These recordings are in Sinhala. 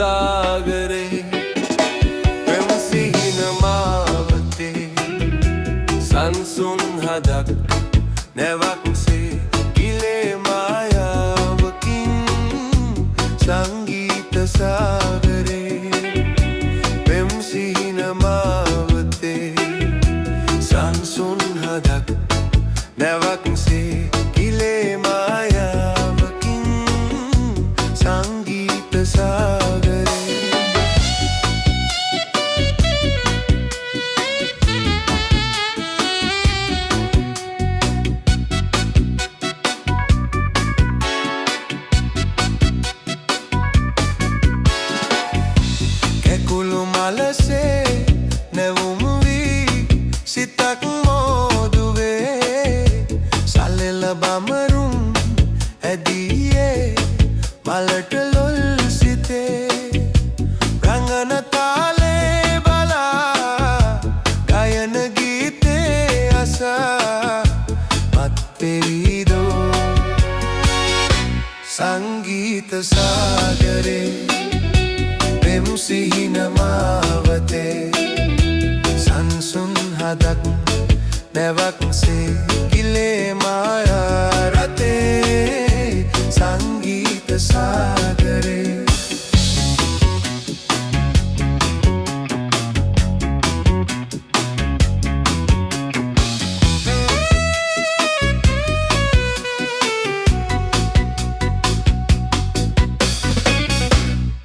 සාගරේ පෙම් සිහින මාවතේ සංසුන් හදක් නැවක්සේ ගිලේ මායාවකින් සංගීත සාගරේ පෙම් සිහින මාවතේ සංසුන් හදක් නැවක්සේ ගිලේ මායාවකින් සංගීත සාගරේ කැකුළු මලසේ නැවුම් වී සිතක් මෝදුවේ සලෙල බමරුම් ඇදියේ මලට ලොල් සිතේ රංගන තාලේ බලා ගයන ගීතේ අසා මත් පෙරිදෝ සංගීත සාගරේ පෙම් සිහින මාවතේ සංසුන් හදක් නැවක්සේ ගිලේ මායා රතේ සංගීත සාගරේ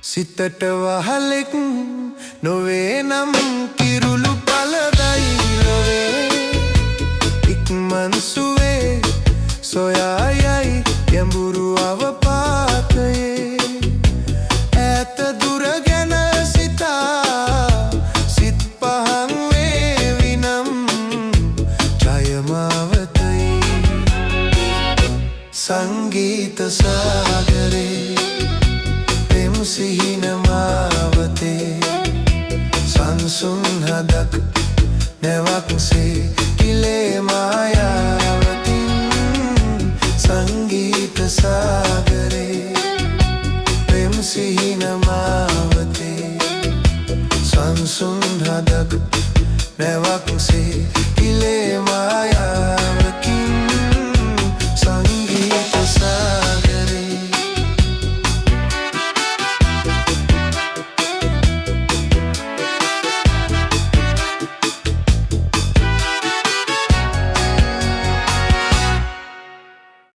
සිතට වහලෙක් නොවේ නම් කිරුළු පලදයි ලොවේ ඉක්මන් සුවේ සොයා යයි ගැඹුරු අවපාතයේ ඈත දුර ගැන සිතා සිත් පහන් වේවි නම් ජයමාවතයි සංගීත සාගරේ පෙම් සිහින මාවතේ සංසුන් හදක් නැවක්සේ